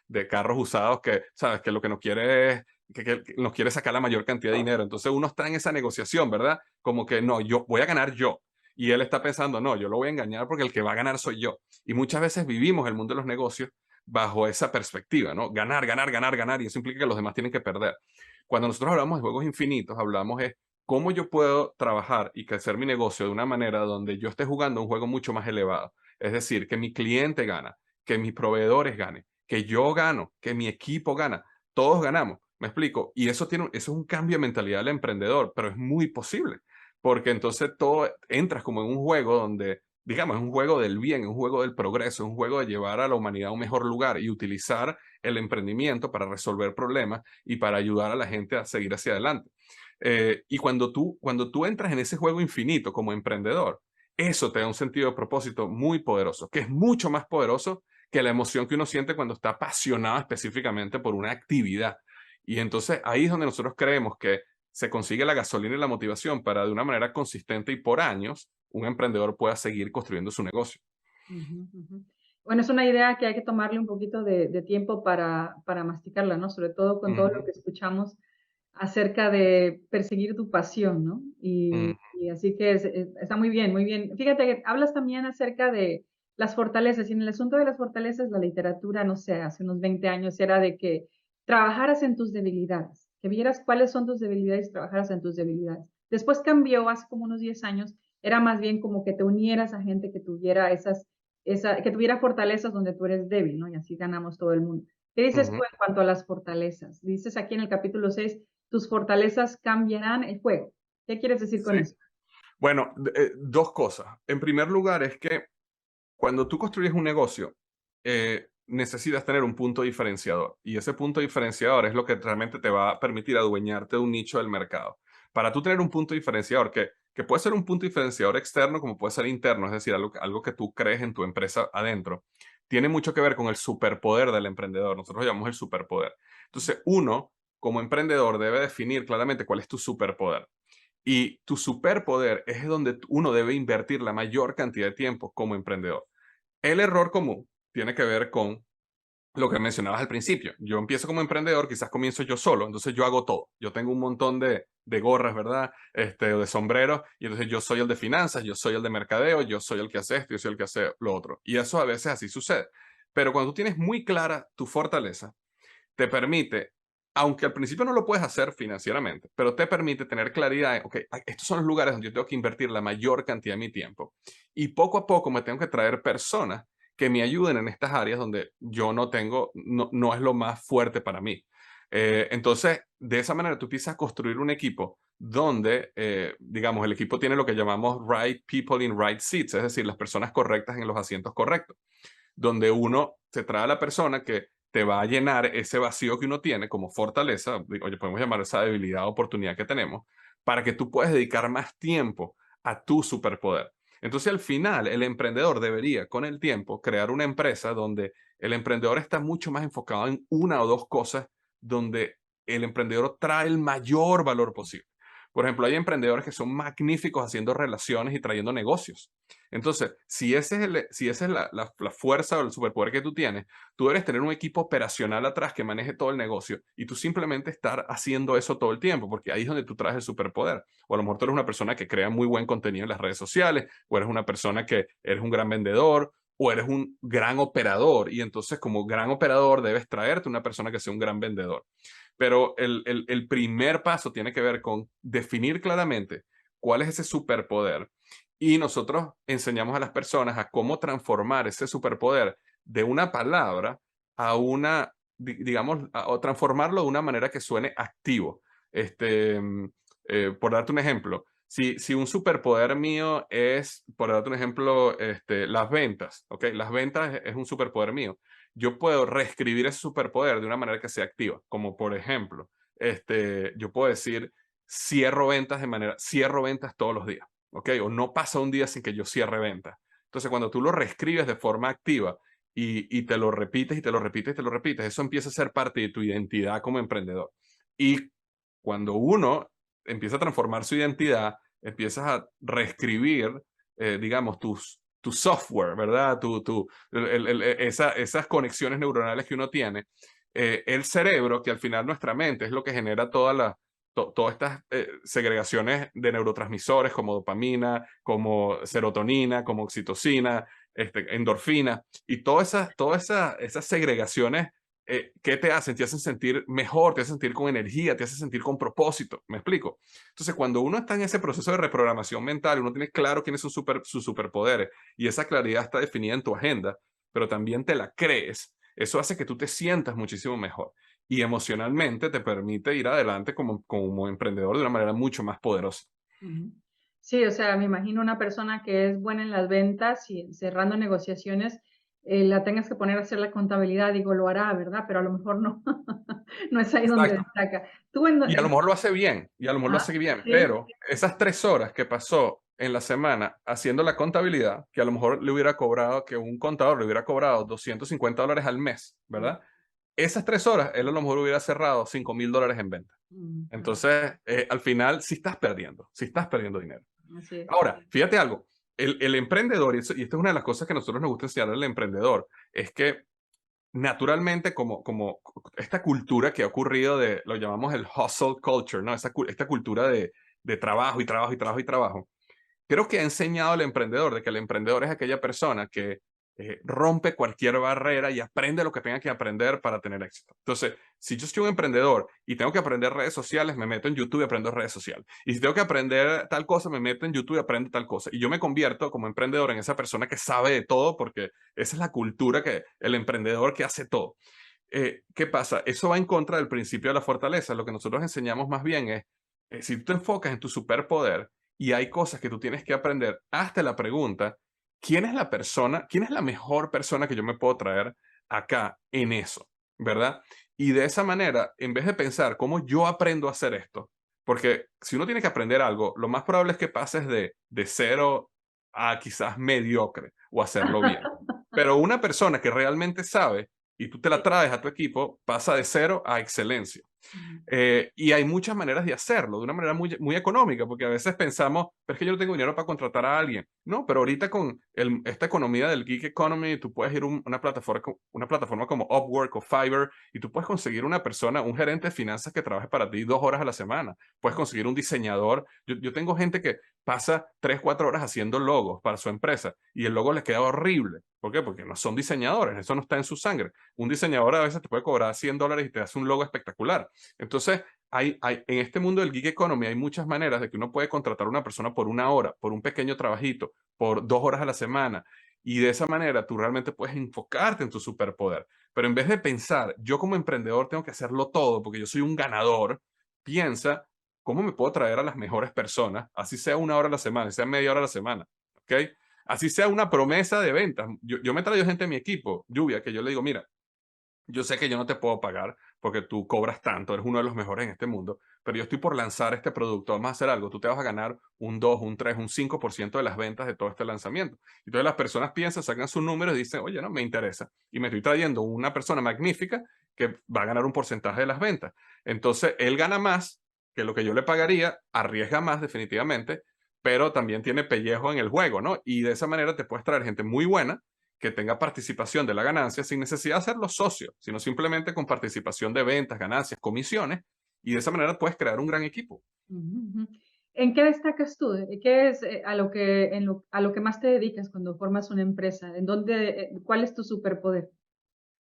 de carros usados que, sabes, que lo que nos quiere es que nos quiere sacar la mayor cantidad de dinero. Entonces uno está en esa negociación, ¿verdad? Como que no, yo voy a ganar yo. Y él está pensando, no, yo lo voy a engañar porque el que va a ganar soy yo. Y muchas veces vivimos el mundo de los negocios bajo esa perspectiva, ¿no? Ganar, ganar, ganar, ganar. Y eso implica que los demás tienen que perder. Cuando nosotros hablamos de juegos infinitos, hablamos es cómo yo puedo trabajar y crecer mi negocio de una manera donde yo esté jugando un juego mucho más elevado. Es decir, que mi cliente gana, que mis proveedores ganen, que yo gano, que mi equipo gana. Todos ganamos. ¿Me explico? Y eso eso es un cambio de mentalidad del emprendedor, pero es muy posible, porque entonces todo entras como en un juego donde, digamos, es un juego del bien, es un juego del progreso, es un juego de llevar a la humanidad a un mejor lugar y utilizar el emprendimiento para resolver problemas y para ayudar a la gente a seguir hacia adelante. Y cuando tú entras en ese juego infinito como emprendedor, eso te da un sentido de propósito muy poderoso, que es mucho más poderoso que la emoción que uno siente cuando está apasionado específicamente por una actividad. Y entonces ahí es donde nosotros creemos que se consigue la gasolina y la motivación para de una manera consistente y por años un emprendedor pueda seguir construyendo su negocio. Bueno, es una idea que hay que tomarle un poquito de tiempo para masticarla, ¿no? Sobre todo con todo lo que escuchamos acerca de perseguir tu pasión, ¿no? Y así que está muy bien, muy bien. Fíjate que hablas también acerca de las fortalezas, y en el asunto de las fortalezas, la literatura, no sé, hace unos 20 años era de que trabajaras en tus debilidades, que vieras cuáles son tus debilidades y trabajaras en tus debilidades. Después cambió, hace como unos 10 años, era más bien como que te unieras a gente que tuviera que tuviera fortalezas donde tú eres débil, ¿no? Y así ganamos todo el mundo. ¿Qué dices tú en cuanto a las fortalezas? Dices aquí en el capítulo 6, tus fortalezas cambiarán el juego. ¿Qué quieres decir con eso? Bueno, dos cosas. En primer lugar es que cuando tú construyes un negocio, necesitas tener un punto diferenciador. Y ese punto diferenciador es lo que realmente te va a permitir adueñarte de un nicho del mercado. Para tú tener un punto diferenciador, que puede ser un punto diferenciador externo como puede ser interno, es decir, algo que tú crees en tu empresa adentro, tiene mucho que ver con el superpoder del emprendedor. Nosotros lo llamamos el superpoder. Entonces, uno, como emprendedor, debe definir claramente cuál es tu superpoder. Y tu superpoder es donde uno debe invertir la mayor cantidad de tiempo como emprendedor. El error común tiene que ver con lo que mencionabas al principio. Yo empiezo como emprendedor, quizás comienzo yo solo, entonces yo hago todo. Yo tengo un montón de gorras, ¿verdad? O de sombreros, y entonces yo soy el de finanzas, yo soy el de mercadeo, yo soy el que hace esto, yo soy el que hace lo otro. Y eso a veces así sucede. Pero cuando tú tienes muy clara tu fortaleza, te permite, aunque al principio no lo puedes hacer financieramente, pero te permite tener claridad, ok, estos son los lugares donde yo tengo que invertir la mayor cantidad de mi tiempo. Y poco a poco me tengo que traer personas que me ayuden en estas áreas donde yo no es lo más fuerte para mí. Entonces, de esa manera tú empiezas a construir un equipo donde, digamos, el equipo tiene lo que llamamos right people in right seats, es decir, las personas correctas en los asientos correctos, donde uno se trae a la persona que te va a llenar ese vacío que uno tiene como fortaleza, oye, podemos llamar esa debilidad o oportunidad que tenemos, para que tú puedas dedicar más tiempo a tu superpoder. Entonces, al final, el emprendedor debería, con el tiempo, crear una empresa donde el emprendedor está mucho más enfocado en una o dos cosas, donde el emprendedor trae el mayor valor posible. Por ejemplo, hay emprendedores que son magníficos haciendo relaciones y trayendo negocios. Entonces, si esa es la fuerza o el superpoder que tú tienes, tú debes tener un equipo operacional atrás que maneje todo el negocio y tú simplemente estar haciendo eso todo el tiempo, porque ahí es donde tú traes el superpoder. O a lo mejor tú eres una persona que crea muy buen contenido en las redes sociales, o eres una persona que eres un gran vendedor, o eres un gran operador, y entonces como gran operador debes traerte una persona que sea un gran vendedor. Pero el primer paso tiene que ver con definir claramente cuál es ese superpoder. Y nosotros enseñamos a las personas a cómo transformar ese superpoder de una palabra a una, digamos, o transformarlo de una manera que suene activo. Por darte un ejemplo, si un superpoder mío es, por darte un ejemplo, las ventas, ¿ok? Las ventas es un superpoder mío. Yo puedo reescribir ese superpoder de una manera que sea activa, como por ejemplo, yo puedo decir, cierro ventas todos los días, ¿ok? O no pasa un día sin que yo cierre ventas. Entonces, cuando tú lo reescribes de forma activa y te lo repites y te lo repites y te lo repites, eso empieza a ser parte de tu identidad como emprendedor. Y cuando uno empieza a transformar su identidad, empiezas a reescribir, digamos, tu software, ¿verdad? Esas conexiones neuronales que uno tiene. El cerebro, que al final nuestra mente es lo que genera todas estas segregaciones de neurotransmisores como dopamina, como serotonina, como oxitocina, endorfina, y todas esas segregaciones. ¿Qué te hacen? Te hacen sentir mejor, te hacen sentir con energía, te hacen sentir con propósito. ¿Me explico? Entonces, cuando uno está en ese proceso de reprogramación mental, uno tiene claro quiénes son sus superpoderes y esa claridad está definida en tu agenda, pero también te la crees. Eso hace que tú te sientas muchísimo mejor y emocionalmente te permite ir adelante como emprendedor de una manera mucho más poderosa. Sí, o sea, me imagino una persona que es buena en las ventas y cerrando negociaciones, la tengas que poner a hacer la contabilidad, digo, lo hará, ¿verdad? Pero a lo mejor no, no es ahí donde Exacto. destaca. Y a lo mejor lo hace bien, Sí, pero esas 3 horas que pasó en la semana haciendo la contabilidad, que a lo mejor le hubiera cobrado, que un contador le hubiera cobrado $250 al mes, ¿verdad? Esas 3 horas, él a lo mejor hubiera cerrado $5,000 en venta. Entonces, al final, sí estás perdiendo dinero. así es. Ahora, fíjate algo, el emprendedor, y esta es una de las cosas que a nosotros nos gusta enseñar al emprendedor, es que naturalmente, como esta cultura que ha ocurrido lo llamamos el hustle culture, ¿no? Esta cultura de trabajo y trabajo y trabajo y trabajo, creo que ha enseñado al emprendedor de que el emprendedor es aquella persona que rompe cualquier barrera y aprende lo que tenga que aprender para tener éxito. Entonces, si yo soy un emprendedor y tengo que aprender redes sociales, me meto en YouTube y aprendo redes sociales. Y si tengo que aprender tal cosa, me meto en YouTube y aprendo tal cosa. Y yo me convierto como emprendedor en esa persona que sabe de todo porque esa es la cultura que el emprendedor que hace todo. ¿Qué pasa? Eso va en contra del principio de la fortaleza. Lo que nosotros enseñamos más bien es, si tú te enfocas en tu superpoder, y hay cosas que tú tienes que aprender, hazte la pregunta, ¿quién es la persona, quién es la mejor persona que yo me puedo traer acá en eso? ¿Verdad? Y de esa manera, en vez de pensar cómo yo aprendo a hacer esto, porque si uno tiene que aprender algo, lo más probable es que pases de cero a quizás mediocre o hacerlo bien. Pero una persona que realmente sabe y tú te la traes a tu equipo, pasa de cero a excelencia. Y hay muchas maneras de hacerlo, de una manera muy, muy económica, porque a veces pensamos, pero es que yo no tengo dinero para contratar a alguien. No, pero ahorita con esta economía del gig economy, tú puedes ir a una plataforma como Upwork o Fiverr y tú puedes conseguir una persona, un gerente de finanzas que trabaje para ti 2 horas a la semana. Puedes conseguir un diseñador. Yo tengo gente que pasa 3, 4 horas haciendo logos para su empresa y el logo les queda horrible. ¿Por qué? Porque no son diseñadores, eso no está en su sangre. Un diseñador a veces te puede cobrar $100 y te hace un logo espectacular. Entonces, en este mundo del gig economy hay muchas maneras de que uno puede contratar a una persona por 1 hora, por un pequeño trabajito, por 2 horas a la semana. Y de esa manera tú realmente puedes enfocarte en tu superpoder. Pero en vez de pensar, yo como emprendedor tengo que hacerlo todo porque yo soy un ganador, piensa, ¿cómo me puedo traer a las mejores personas? Así sea 1 hora a la semana, sea media hora a la semana. ¿Ok? Así sea una promesa de ventas. Yo me traigo gente a mi equipo, Lluvia, que yo le digo, mira, yo sé que yo no te puedo pagar porque tú cobras tanto, eres uno de los mejores en este mundo, pero yo estoy por lanzar este producto, vamos a hacer algo, tú te vas a ganar un 2, un 3, un 5% de las ventas de todo este lanzamiento. Entonces las personas piensan, sacan sus números y dicen, oye, no, me interesa. Y me estoy trayendo una persona magnífica que va a ganar un porcentaje de las ventas. Entonces él gana más que lo que yo le pagaría arriesga más definitivamente, pero también tiene pellejo en el juego, ¿no? Y de esa manera te puedes traer gente muy buena que tenga participación de la ganancia sin necesidad de ser los socios, sino simplemente con participación de ventas, ganancias, comisiones, y de esa manera puedes crear un gran equipo. Ujú. ¿En qué destacas tú? ¿Qué es a lo que más te dedicas cuando formas una empresa? ¿Cuál es tu superpoder?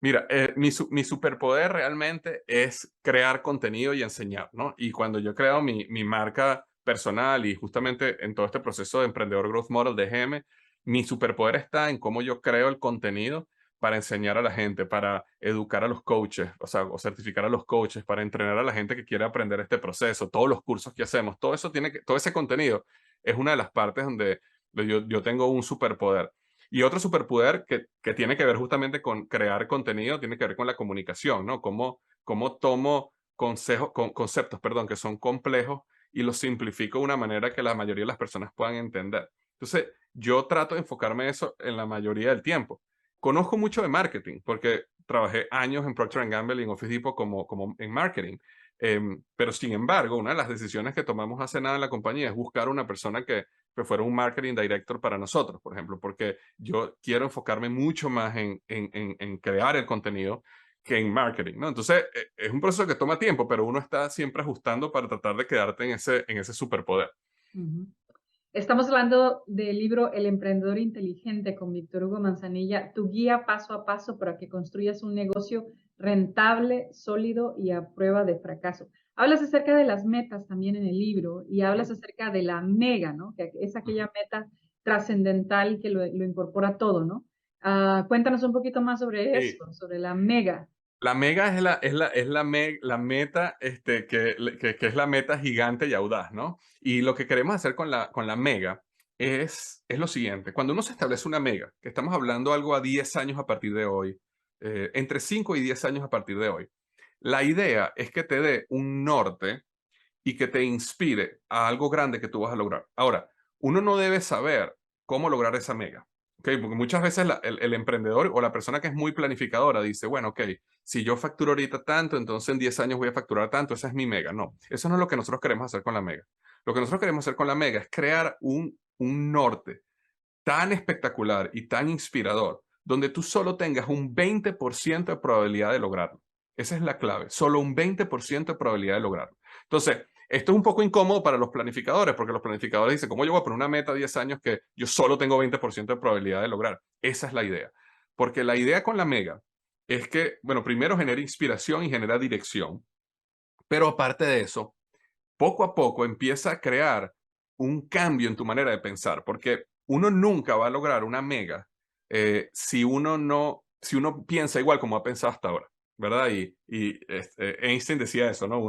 Mira, mi superpoder realmente es crear contenido y enseñar, ¿no? Y cuando yo creo mi marca personal y justamente en todo este proceso de Emprendedor Growth Model de GM, mi superpoder está en cómo yo creo el contenido para enseñar a la gente, para educar a los coaches, o sea, o certificar a los coaches, para entrenar a la gente que quiere aprender este proceso, todos los cursos que hacemos, todo eso todo ese contenido es una de las partes donde yo tengo un superpoder. Y otro superpoder que tiene que ver justamente con crear contenido, tiene que ver con la comunicación, ¿no? Cómo tomo conceptos, perdón, que son complejos y los simplifico de una manera que la mayoría de las personas puedan entender. Entonces, yo trato de enfocarme en eso en la mayoría del tiempo. Conozco mucho de marketing porque trabajé años en Procter Gamble y en Office Depot como en marketing. Pero sin embargo, una de las decisiones que tomamos hace nada en la compañía es buscar una persona que fuera un marketing director para nosotros, por ejemplo, porque yo quiero enfocarme mucho más en crear el contenido que en marketing, ¿no? Entonces, es un proceso que toma tiempo, pero uno está siempre ajustando para tratar de quedarte en ese superpoder. Ujú. Estamos hablando del libro El emprendedor inteligente con Víctor Hugo Manzanilla, tu guía paso a paso para que construyas un negocio rentable, sólido y a prueba de fracaso. Hablas acerca de las metas también en el libro y hablas acerca de la mega, ¿no? Que es aquella meta trascendental que lo incorpora todo, ¿no? Cuéntanos un poquito más sobre Sí. eso, sobre la mega. La mega la meta, que es la meta gigante y audaz, ¿no? Y lo que queremos hacer con la mega es lo siguiente. Cuando uno se establece una mega, que estamos hablando algo a 10 años a partir de hoy, entre 5 y 10 años a partir de hoy, la idea es que te dé un norte y que te inspire a algo grande que tú vas a lograr. Ahora, uno no debe saber cómo lograr esa mega. ¿Okay? Porque muchas veces el emprendedor o la persona que es muy planificadora dice, bueno, ok, si yo facturo ahorita tanto, entonces en 10 años voy a facturar tanto, esa es mi mega. No, eso no es lo que nosotros queremos hacer con la mega. Lo que nosotros queremos hacer con la mega es crear un norte tan espectacular y tan inspirador, donde tú solo tengas un 20% de probabilidad de lograrlo. Esa es la clave, solo un 20% de probabilidad de lograrlo. Entonces, esto es un poco incómodo para los planificadores, porque los planificadores dicen, ¿cómo yo voy a poner una meta a 10 años que yo solo tengo 20% de probabilidad de lograr? Esa es la idea. Porque la idea con la mega es que, bueno, primero genera inspiración y genera dirección, pero aparte de eso, poco a poco empieza a crear un cambio en tu manera de pensar, porque uno nunca va a lograr una mega si uno piensa igual como ha pensado hasta ahora, ¿verdad? Einstein decía eso, ¿no?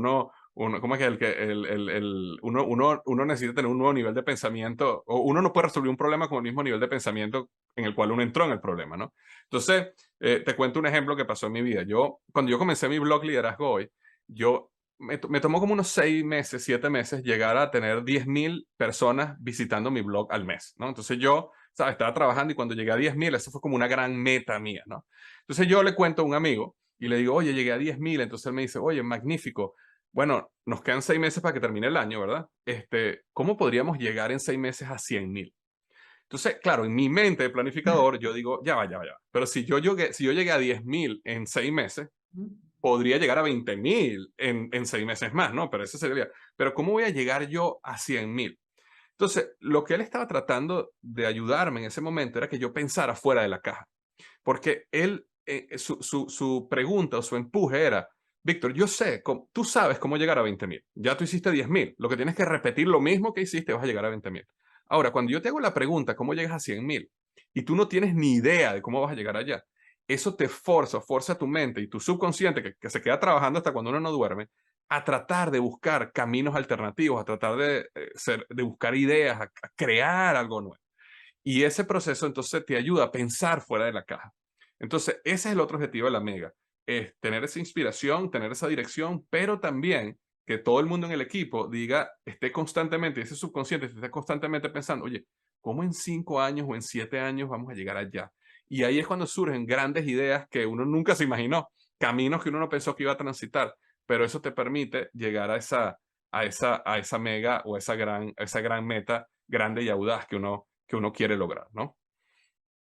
¿Cómo es que uno necesita tener un nuevo nivel de pensamiento, o uno no puede resolver un problema con el mismo nivel de pensamiento en el cual uno entró en el problema, ¿no? Entonces, te cuento un ejemplo que pasó en mi vida. Cuando yo comencé mi blog Liderazgo Hoy, yo me tomó como unos 6 meses, 7 meses llegar a tener 10.000 personas visitando mi blog al mes, ¿no? Entonces yo, ¿sabes? Estaba trabajando y cuando llegué a 10.000, eso fue como una gran meta mía, ¿no? Entonces yo le cuento a un amigo y le digo, oye, llegué a 10.000. Entonces él me dice, oye, magnífico. Bueno, nos quedan 6 meses para que termine el año, ¿verdad? ¿Cómo podríamos llegar en 6 meses a 100.000? Entonces, claro, en mi mente de planificador, yo digo, ya va, ya va, ya va. Pero si yo llegué a 10.000 en 6 meses, podría llegar a 20.000 en 6 meses más, ¿no? Pero eso sería. Pero ¿cómo voy a llegar yo a 100.000? Entonces, lo que él estaba tratando de ayudarme en ese momento era que yo pensara fuera de la caja. Porque él, su pregunta o su empuje era, Víctor, yo sé, tú sabes cómo llegar a 20.000. Ya tú hiciste 10.000. Lo que tienes que repetir lo mismo que hiciste, vas a llegar a 20.000. Ahora, cuando yo te hago la pregunta, ¿cómo llegas a 100.000? Y tú no tienes ni idea de cómo vas a llegar allá, eso te forza tu mente y tu subconsciente, que se queda trabajando hasta cuando uno no duerme, a tratar de buscar caminos alternativos, a tratar de buscar ideas, a crear algo nuevo. Y ese proceso entonces te ayuda a pensar fuera de la caja. Entonces, ese es el otro objetivo de la mega, es tener esa inspiración, tener esa dirección, pero también que todo el mundo en el equipo diga, esté constantemente, ese subconsciente esté constantemente pensando, oye, ¿cómo en 5 años o en 7 años vamos a llegar allá? Y ahí es cuando surgen grandes ideas que uno nunca se imaginó, caminos que uno no pensó que iba a transitar, pero eso te permite llegar a esa mega o esa gran meta grande y audaz que uno quiere lograr, ¿no?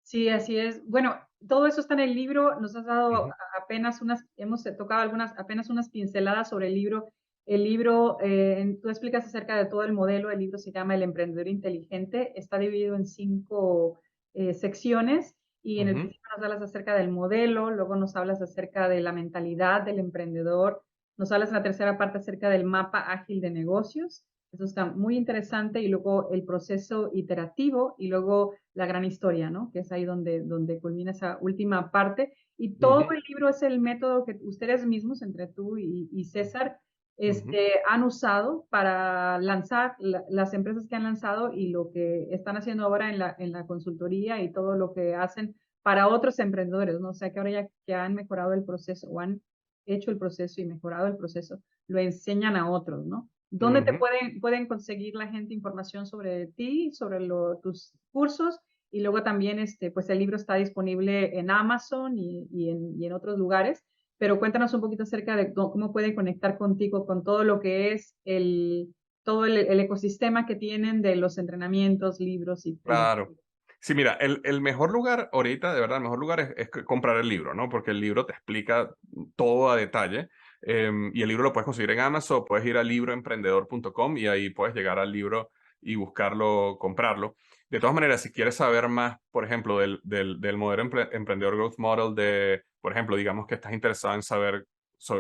Sí, así es. Bueno, todo eso está en el libro. Nos has dado Ujú, apenas hemos tocado apenas unas pinceladas sobre el libro. El libro, tú explicas acerca de todo el modelo. El libro se llama El Emprendedor Inteligente. Está dividido en 5 secciones y en el ujú, principio nos hablas acerca del modelo, luego nos hablas acerca de la mentalidad del emprendedor, nos hablas en la tercera parte acerca del mapa ágil de negocios. Eso está muy interesante y luego el proceso iterativo y luego la gran historia, ¿no? Que es ahí donde culmina esa última parte. Y todo ujú, el libro es el método que ustedes mismos, entre tú y César, ujú. han usado para lanzar las empresas que han lanzado y lo que están haciendo ahora en la consultoría y todo lo que hacen para otros emprendedores, ¿no? O sea, que ahora ya que han mejorado el proceso o han hecho el proceso y mejorado el proceso, lo enseñan a otros, ¿no? ¿Dónde te Ujú. pueden conseguir la gente información sobre ti, sobre tus cursos? Y luego también, pues el libro está disponible en Amazon y en otros lugares. Pero cuéntanos un poquito acerca de cómo pueden conectar contigo con todo lo que es todo el ecosistema que tienen de los entrenamientos, libros y Claro. Sí, mira, el mejor lugar ahorita, de verdad, el mejor lugar es comprar el libro, ¿no? Porque el libro te explica todo a detalle. Y el libro lo puedes conseguir en Amazon, puedes ir a libroemprendedor.com y ahí puedes llegar al libro y buscarlo, comprarlo. De todas maneras, si quieres saber más, por ejemplo, del modelo emprendedor Growth Model, por ejemplo, digamos que estás interesado en saber,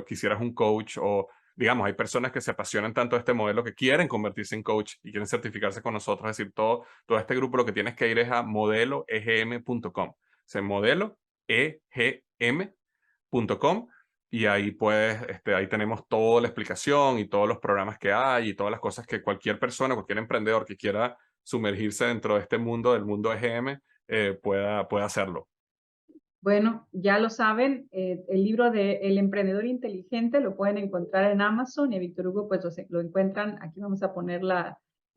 quisieras un coach o digamos, hay personas que se apasionan tanto de este modelo que quieren convertirse en coach y quieren certificarse con nosotros. Es decir, todo este grupo lo que tienes que ir es a modeloegm.com. O sea, modeloegm.com y ahí puedes, ahí tenemos toda la explicación y todos los programas que hay y todas las cosas que cualquier persona, cualquier emprendedor que quiera sumergirse dentro de este mundo, del mundo EGM, pueda hacerlo. bueno, ya lo saben, el libro de El Emprendedor Inteligente lo pueden encontrar en Amazon y a Víctor Hugo pues lo encuentran, aquí vamos a poner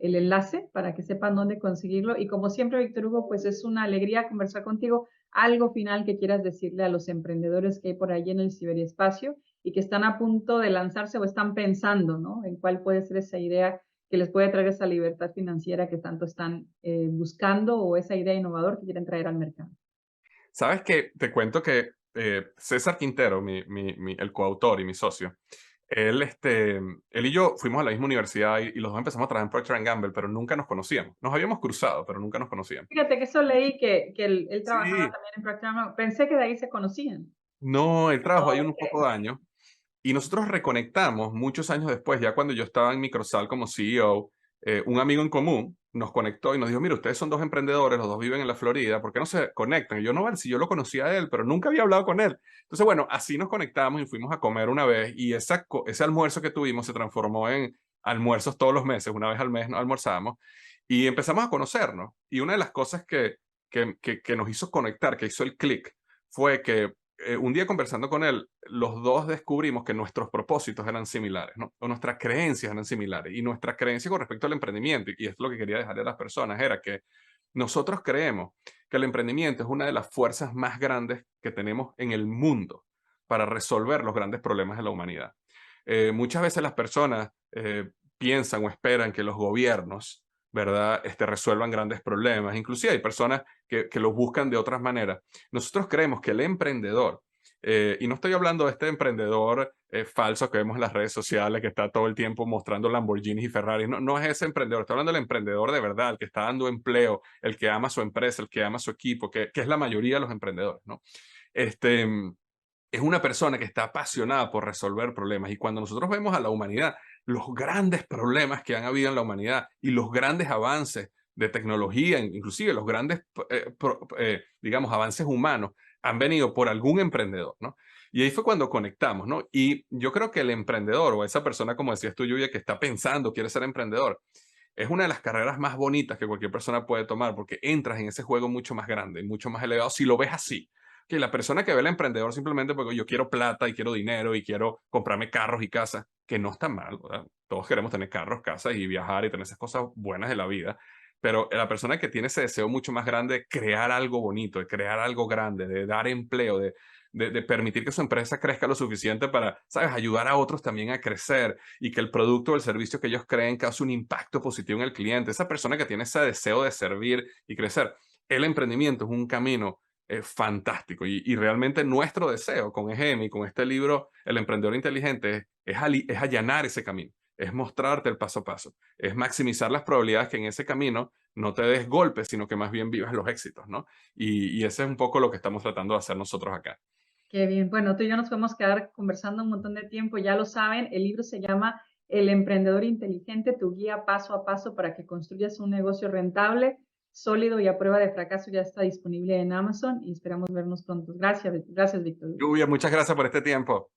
el enlace para que sepan dónde conseguirlo. Y como siempre, Víctor Hugo, pues es una alegría conversar contigo. Algo final que quieras decirle a los emprendedores que hay por ahí en el ciberespacio y que están a punto de lanzarse o están pensando, ¿no? En cuál puede ser esa idea que les puede traer esa libertad financiera que tanto están buscando o esa idea innovadora que quieren traer al mercado. Sabes que te cuento que César Quintero, el coautor y mi socio, él y yo fuimos a la misma universidad y los dos empezamos a trabajar en Procter Gamble, pero nunca nos conocíamos. Nos habíamos cruzado, pero nunca nos conocíamos. Fíjate que eso leí que él trabajaba Sí, también en Procter & Gamble. Pensé que de ahí se conocían. no, él trabajó ahí unos pocos Okey. años y nosotros reconectamos muchos años después, ya cuando yo estaba en Microsal como CEO, un amigo en común nos conectó y nos dijo, mira, ustedes son dos emprendedores, los dos viven en la Florida, ¿por qué no se conectan? Y yo, no, vale, si yo lo conocía a él, pero nunca había hablado con él. Entonces, bueno, así nos conectamos y fuimos a comer una vez y ese almuerzo que tuvimos se transformó en almuerzos todos los meses, una vez al mes nos almorzamos y empezamos a conocernos. Y una de las cosas que nos hizo conectar, que hizo el click, fue que un día conversando con él, los dos descubrimos que nuestros propósitos eran similares, ¿no? O nuestras creencias eran similares. Y nuestra creencia con respecto al emprendimiento, y es lo que quería dejarle a las personas, era que nosotros creemos que el emprendimiento es una de las fuerzas más grandes que tenemos en el mundo para resolver los grandes problemas de la humanidad. Muchas veces las personas piensan o esperan que los gobiernos, ¿verdad?, resuelvan grandes problemas. Inclusive hay personas que los buscan de otras maneras. Nosotros creemos que el emprendedor, y no estoy hablando de este emprendedor falso que vemos en las redes sociales, que está todo el tiempo mostrando Lamborghinis y Ferraris, no, no es ese emprendedor, estoy hablando del emprendedor de verdad, el que está dando empleo, el que ama su empresa, el que ama su equipo, que es la mayoría de los emprendedores, ¿no? Este, es una persona que está apasionada por resolver problemas. Y cuando nosotros vemos a la humanidad, los grandes problemas que han habido en la humanidad y los grandes avances de tecnología, inclusive los grandes, digamos, avances humanos, han venido por algún emprendedor, ¿no? Y ahí fue cuando conectamos, ¿no? Y yo creo que el emprendedor o esa persona, como decías tú, Lluvia, que está pensando, quiere ser emprendedor, es una de las carreras más bonitas que cualquier persona puede tomar porque entras en ese juego mucho más grande, mucho más elevado, si lo ves así. Que la persona que ve al emprendedor simplemente porque yo quiero plata y quiero dinero y quiero comprarme carros y casas, que no está mal, ¿verdad? Todos queremos tener carros, casas y viajar y tener esas cosas buenas de la vida. Pero la persona que tiene ese deseo mucho más grande de crear algo bonito, de crear algo grande, de dar empleo, de permitir que su empresa crezca lo suficiente para, ¿sabes?, ayudar a otros también a crecer y que el producto o el servicio que ellos creen cause un impacto positivo en el cliente. Esa persona que tiene ese deseo de servir y crecer. El emprendimiento es un camino fantástico y realmente nuestro deseo con EGM y con este libro, El Emprendedor Inteligente, es allanar ese camino, es mostrarte el paso a paso, es maximizar las probabilidades que en ese camino no te des golpes, sino que más bien vivas los éxitos, ¿no? Y ese es un poco lo que estamos tratando de hacer nosotros acá. Qué bien. Bueno, tú y yo nos podemos quedar conversando un montón de tiempo, ya lo saben, el libro se llama El Emprendedor Inteligente, tu guía paso a paso para que construyas un negocio rentable, sólido y a prueba de fracaso. Ya está disponible en Amazon y esperamos vernos pronto. Gracias, gracias, Víctor. Lluvia, muchas gracias por este tiempo.